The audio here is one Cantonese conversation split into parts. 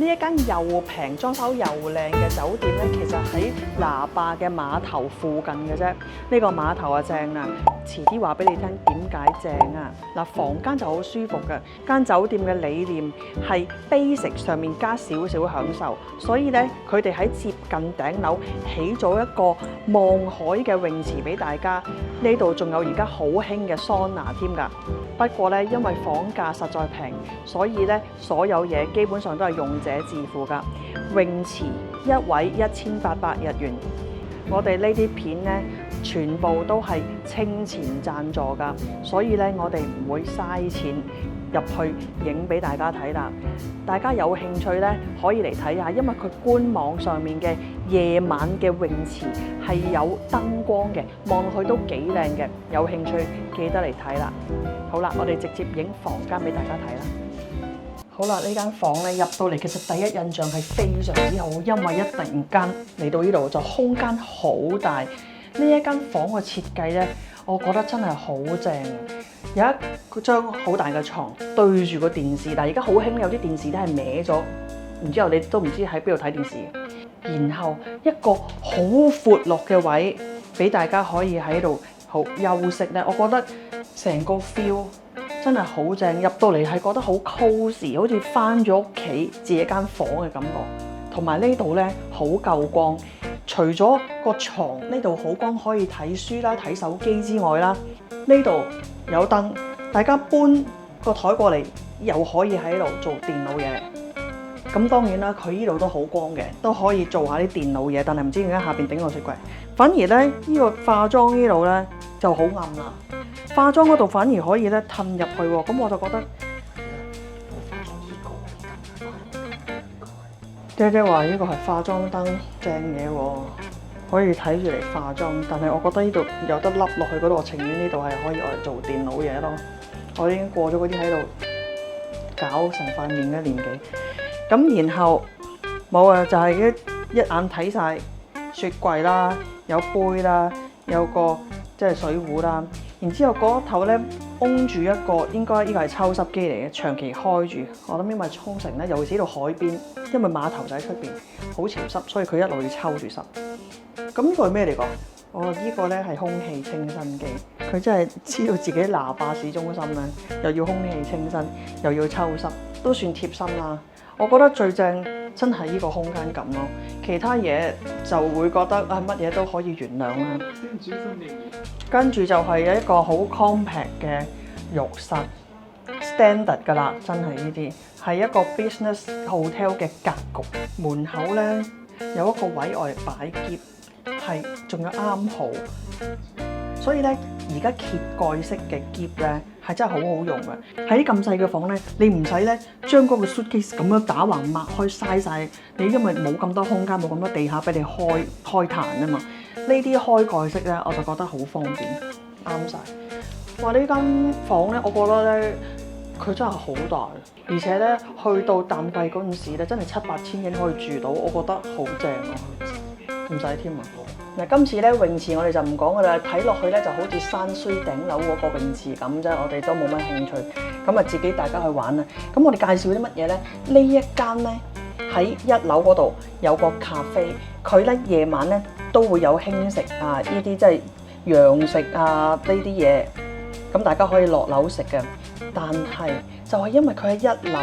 呢一間又平、裝修又靚嘅酒店咧，其實喺拿壩嘅碼頭附近嘅啫。呢個碼頭啊正啊，遲啲話俾你聽點解正啊！嗱，房間就好舒服嘅，間酒店嘅理念係 basic 上面加少少享受，所以咧佢哋喺接近頂樓起咗一個望海嘅泳池俾大家。呢度仲有而家好興嘅桑拿添㗎。不過咧，因為房價實在平，所以咧所有嘢基本上都係用者自負㗎。泳池一位1800日元，我哋呢啲片咧全部都係清錢贊助㗎，所以咧我哋唔會嘥錢入去影俾大家睇啦。大家有興趣咧可以嚟睇下，因為佢官網上面嘅夜晚嘅泳池係有燈光嘅，望落去都幾靚嘅。有興趣記得嚟睇啦。好啦，我哋直接影房間俾大家睇啦。好啦，呢間房咧入到嚟，其實第一印象係非常之好，因為一突然間嚟到呢度就空間好大。呢一間房嘅設計咧，我覺得真係好正。有一張好大嘅床對住個電視，但係而家好興有啲電視都係歪咗，然之後你都唔知喺邊度睇電視。然後一個好闊落嘅位俾大家可以喺度好休息咧，我覺得成個 feel 真係好正。入到嚟係覺得好 cozy， 好似翻咗屋企自己間房嘅感覺。同埋呢度咧好夠光，除咗個床呢度好光可以睇書啦、睇手機之外啦，呢度有燈，大家搬個台過嚟又可以喺度做電腦嘢。咁當然啦，佢呢度都好光嘅，都可以做下啲電腦嘢，但係唔知點解下邊頂個雪櫃。反而咧呢個化妝呢度咧就好暗啦，化妝嗰度反而可以咧褪入去喎。咁我就覺得姐姐話呢個係化妝燈正嘢喎，可以睇住嚟化妝。但係我覺得呢度有得凹落去嗰度，我情願呢度係可以嚟做電腦嘢咯。我已經過咗嗰啲喺度搞成塊面嘅年紀。咁然後冇啊，就係一眼睇晒雪櫃啦，有杯啦，有個即係水壺啦。然之後嗰頭咧擁住一個，應該呢個係抽濕機嚟嘅，長期開住。我諗因為沖繩咧，尤其是到海邊，因為碼頭就喺出邊，好潮濕，所以佢一路要抽住濕。咁呢個係咩嚟㗎？呢個咧係空氣清新機。佢真係知道自己拿壩市中心咧，又要空氣清新，又要抽濕，都算貼心啦。我覺得最正真係呢個空間感咯，其他嘢就會覺得乜嘢都可以原諒啦。跟住就係一個好 compact 嘅浴室 ，standard 㗎啦，真係呢啲係一個 business hotel 嘅格局。門口咧有一個位我嚟擺篋，係仲有啱好，所以咧而家揭蓋式嘅篋咧係真係好好用嘅。喺咁細嘅房咧，你唔使咧將嗰個 suitcase 咁樣打橫擘開嘥晒，你因為冇咁多空間，冇咁多地下俾你開彈啊嘛。呢啲開蓋式咧，我就覺得好方便，啱晒。哇！呢間房咧，我覺得咧佢真係好大，而且咧去到淡季嗰陣時咧，真係7、8千円可以住到，我覺得好正啊，唔使添啊。嗱，今次咧泳池我哋就唔講噶啦，睇落去咧就好似山衰頂樓嗰個泳池咁啫，我哋都冇乜興趣，咁啊自己大家去玩啦。咁我哋介紹啲乜嘢咧？呢一間咧喺1樓嗰度有個咖啡，佢咧夜晚咧都會有輕食啊，呢啲即係洋食啊呢啲嘢，咁大家可以落樓食嘅。但係就係因為佢喺1樓，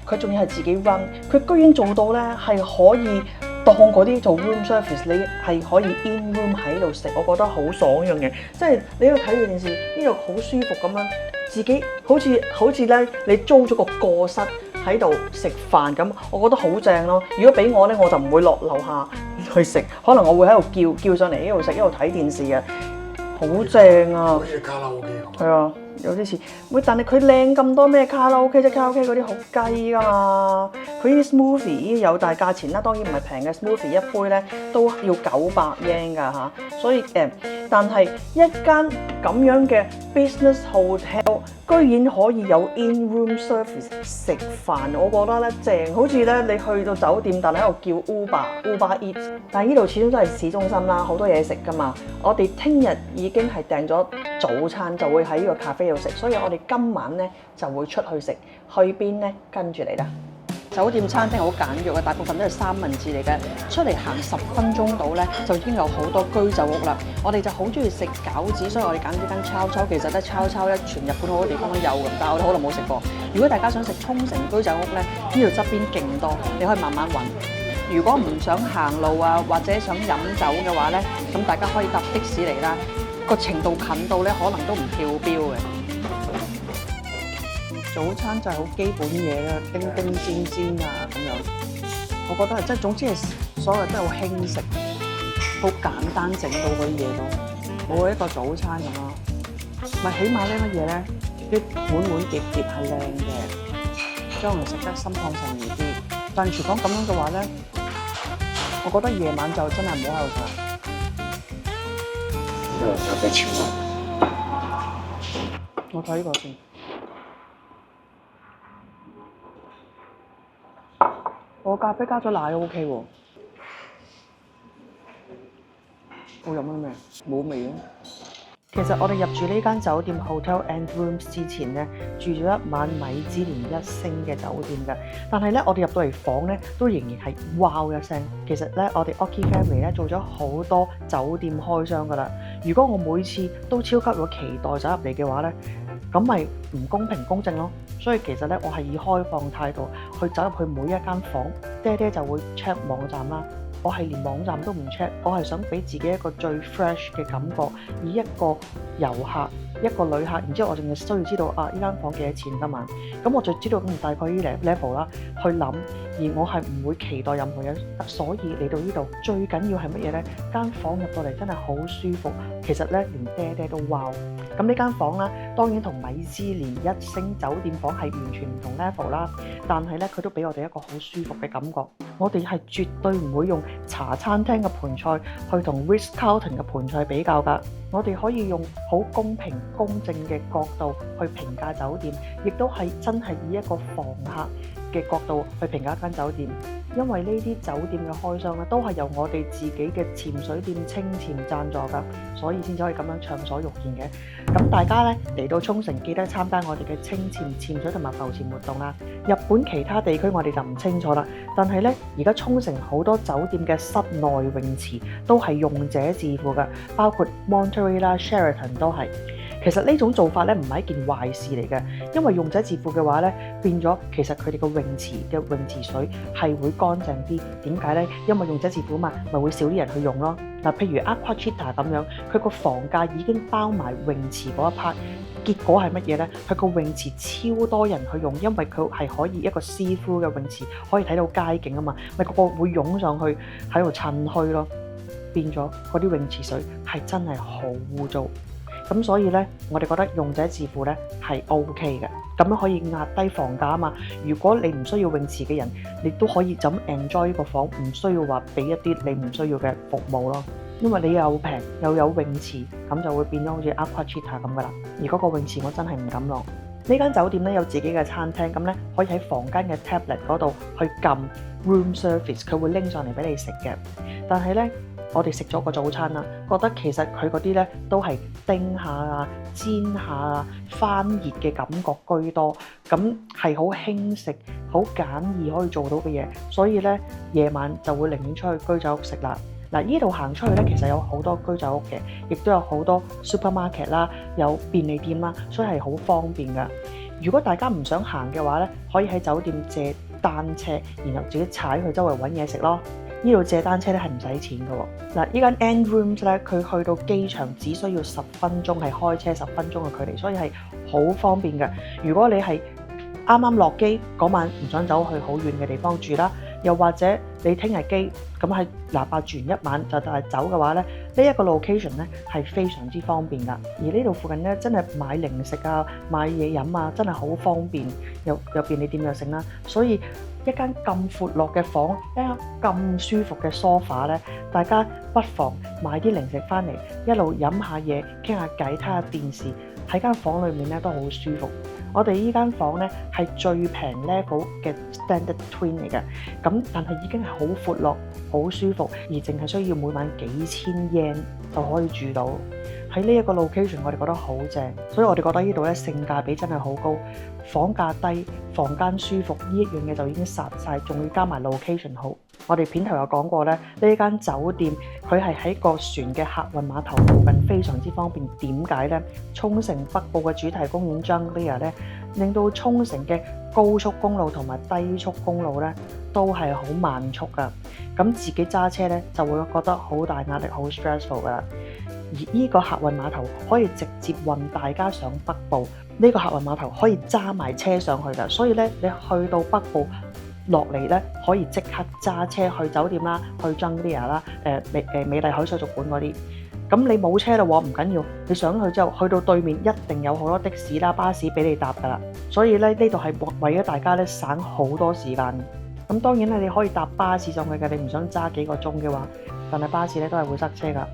佢仲要係自己 run， 佢居然做到咧係可以當嗰啲做 room service， 你係可以 in room 喺度食，我覺得好爽樣嘅。即係你喺度睇住電視，呢度好舒服咁樣，自己好似咧你租咗個過室喺度食飯咁，我覺得好正咯。如果俾我咧，我就唔會落樓下去食，可能我會喺度叫上嚟呢度食，一路睇電視啊，好正啊！好似卡拉 OK 咁。係啊。有啲似，但係佢靚咁多咩卡拉 OK 啫？卡拉 OK 嗰啲好雞㗎嘛，佢啲 smoothie 有大價錢啦，當然唔係平嘅 smoothie 一杯咧都要900 yen 㗎嚇，所以但係一間咁樣嘅 business hotel 居然可以有 in room service 食飯，我覺得咧正，好似咧你去到酒店但係喺度叫 Uber Eats， 但係呢度始終都係市中心啦，好多嘢食㗎嘛。我哋聽日已經係訂咗早餐，就會喺呢個咖啡度食，所以我哋今晚咧就會出去食，去邊咧？跟住嚟啦！酒店餐廳好簡約嘅，大部分都係三文治嚟嘅。出嚟行10分鐘到咧，就已經有好多居酒屋啦。我哋就好中意食餃子，所以我哋揀咗間抄抄。其實咧抄抄咧，全日本好多地方都有咁，但係我哋好耐冇食過。如果大家想食沖繩居酒屋咧，呢度側邊勁多，你可以慢慢揾。如果唔想行路啊，或者想飲酒嘅話咧，咁大家可以搭的士嚟啦。個程度近到咧，可能都唔跳標嘅。早餐就係好基本嘢啦，叮叮煎煎啊咁樣。我覺得係即係總之係所有都係好輕食，好簡單整到嗰啲嘢咯，冇一個早餐咁咯。咪起碼呢乜嘢咧，啲碗碟碟係靚嘅，將來食得心曠神怡啲。但廚房咁樣嘅話咧，我覺得夜晚就真係唔好喺度食。我睇呢個先。我咖啡加咗奶 OK 喎。我飲咗咩？冇味啊！其實我哋入住呢間酒店 Hotel and Rooms 之前咧，住咗一晚米芝蓮1星嘅酒店㗎。但係咧，我哋入到嚟房咧，都仍然係wow一聲。其實咧，我哋 Oki Family 咧做咗好多酒店開箱㗎啦。如果我每次都超級有期待走入嚟嘅話咧，咁咪唔公平公正咯。所以其實咧，我係以開放態度去走入去每一間房，爹爹就會 check 網站啦。我係連網站都唔 check， 我係想俾自己一個最 fresh 嘅感覺，以一個遊客、一個旅客，然之後我淨係需要知道呢間房幾多錢得嘛，咁我就知道大概呢 level 啦，去諗，而我係唔會期待任何嘢，所以嚟到呢度最緊要係乜嘢呢？間房入到嚟真係好舒服，其實咧連爹爹都 wow。咁呢間房啦，當然同米芝蓮1星酒店房係完全唔同 level 啦，但係咧佢都俾我哋一個好舒服嘅感覺。我哋係絕對唔會用茶餐廳嘅盤菜去同 Ritz-Carlton 嘅盤菜比較㗎。我哋可以用好公平公正嘅角度去評價酒店，亦都係真係以一個房客嘅角度去評價一間酒店。因為呢啲酒店嘅開箱咧，都係由我哋自己嘅潛水店清潛贊助㗎，所以先至可以咁樣暢所欲言嘅。咁大家咧嚟到沖繩，記得參加我哋嘅清潛、潛水同埋浮潛活動啦。日本其他地區我哋就唔清楚啦，但係咧而家沖繩好多酒店嘅室內泳池都係用者自付㗎，包括 Monterey 啦、Sheraton 都係。其實呢種做法咧唔係一件壞事嚟嘅，因為用者自付嘅話咧，變咗其實佢哋個泳池嘅泳池水係會乾淨啲。點解咧？因為用者自付嘛，咪會少啲人去用咯。嗱，譬如 Aquachita 咁樣，佢個房價已經包埋泳池嗰一 part， 結果係乜嘢咧？佢個泳池超多人去用，因為佢係可以一個 see through 嘅泳池，可以睇到街景啊嘛，咪個個會湧上去喺度趁墟咯，變咗嗰啲泳池水係真係好污糟。咁所以咧，我哋覺得用者自付咧係 OK 嘅，咁樣可以壓低房價啊嘛。如果你唔需要泳池嘅人，你都可以就咁 enjoy 呢個房，唔需要話俾一啲你唔需要嘅服務咯。因為你又平又有泳池，咁就會變咗好似 Aquachita 咁噶啦。而嗰個泳池我真係唔敢落。呢間酒店咧有自己嘅餐廳，咁咧可以喺房間嘅 tablet 嗰度去撳 room service， 佢會拎上嚟俾你食嘅。但係咧，我哋食咗個早餐啦，覺得其實佢嗰啲咧都係叮下啊、煎下啊、翻熱嘅感覺居多，咁係好輕食、好簡易可以做到嘅嘢，所以咧夜晚就會寧願出去居酒屋食啦。嗱，呢度行出去咧，其實有好多居酒屋嘅，亦都有好多 supermarket 啦，有便利店啦，所以係好方便噶。如果大家唔想行嘅話咧，可以喺酒店借單車，然後自己踩去周圍揾嘢食咯。呢度借單車咧係唔使錢嘅喎。嗱，呢間 And Rooms 咧，佢去到機場只需要10分鐘，係開車10分鐘嘅距離，所以係好方便嘅。如果你係啱啱落機嗰晚唔想走去好遠嘅地方住啦，又或者你聽日機咁喺哪怕住完一晚就係走嘅話咧，呢一個 location 咧係非常之方便噶。而呢度附近咧真係買零食啊、買嘢飲啊，真係好方便，有便利店又剩啦。所以一間咁闊落嘅房，一間咁舒服嘅 sofa 咧，大家不妨買啲零食翻嚟，一路飲下嘢、傾下偈、睇下電視，喺間房裏面咧都好舒服。我哋依間房咧係最平 level 嘅 standard twin 嚟嘅，咁但係已經係好闊落、好舒服，而淨係需要每晚幾千 yen 就可以住到。喺呢一個 location，我哋覺得好正，所以我哋覺得呢度咧性價比真係好高，房價低、房間舒服，呢一樣嘢就已經殺晒，仲要加埋 location 好。我哋片頭有講過咧，呢間酒店佢係喺個船嘅客運碼頭附近，非常之方便。點解呢？沖繩北部嘅主題公園 Junglear 咧，令到沖繩嘅高速公路同埋低速公路咧都係好慢速噶。咁自己揸車咧就會覺得好大壓力、好 stressful 噶。而呢個客運碼頭可以直接運大家上北部，呢個客運碼頭可以揸埋車上去噶，所以咧你去到北部落嚟咧，可以即刻揸車去酒店啦，去 Junglear 啦，美麗海水族館嗰啲。咁你冇車啦喎，唔緊要，你上去之後去到對面一定有好多的士啦、巴士俾你搭噶啦。所以咧呢度係為咗大家咧省好多時間。咁當然咧你可以搭巴士上去嘅，你唔想揸幾個鐘嘅話，但係巴士咧都係會塞車噶。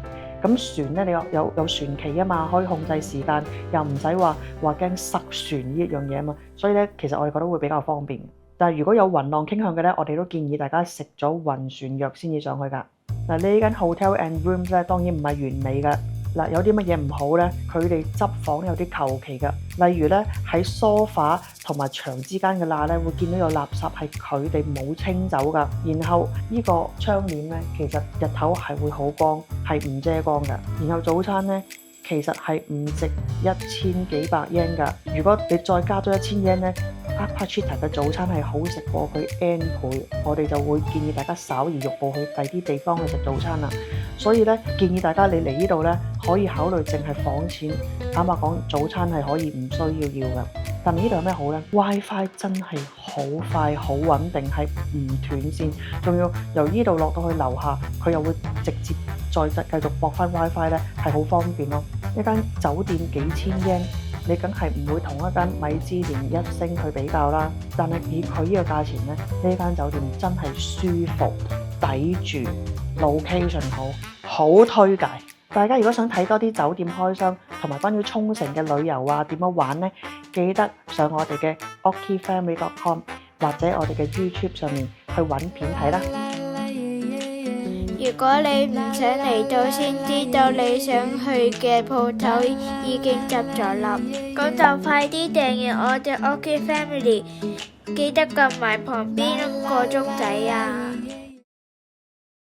咁船咧，你有船期啊嘛，可以控制時間，又唔使話驚塞船呢一樣嘢啊嘛，所以咧其實我哋覺得會比較方便。但係如果有暈浪傾向嘅咧，我哋都建議大家食咗暈船藥先至上去㗎。嗱，呢間 hotel and rooms 咧當然唔係完美㗎。嗱，有啲乜嘢唔好咧？佢哋執房有啲求其㗎，例如咧喺梳化同埋牆之間嘅罅咧，會見到有垃圾係佢哋冇清走㗎。然後呢個窗簾咧，其實日頭係會好光，係唔遮光㗎。然後早餐咧，其實係唔值1000幾百 yen 㗎。如果你再加多1000 yen 咧，Apachita 嘅早餐係好食過佢 N 倍，我哋就會建議大家稍移玉步去第啲地方去食早餐啦。所以咧，建議大家你嚟呢度咧，可以考慮淨係房錢。坦白講，早餐係可以唔需要嘅。但係呢度有咩好咧 ？WiFi 真係好快、好穩定，係唔斷線。仲要由呢度落到去樓下，佢又會直接再繼續駁翻 WiFi 咧，係好方便咯。一間酒店幾千 yen。你梗係唔會同一間米芝蓮一星去比較啦，但係以佢呢個價錢咧，呢間酒店真係舒服、抵住、location 好推介。大家如果想睇多啲酒店開箱同埋關於沖繩嘅旅遊啊，點樣玩呢？記得上我哋嘅 okifamily.com 或者我哋嘅 YouTube 上面去揾片睇啦。如果你唔想嚟到先知道你想去嘅鋪頭已經執咗笠，咁就快啲訂閱我哋 OK Family，記得撳埋旁邊個鐘仔啊！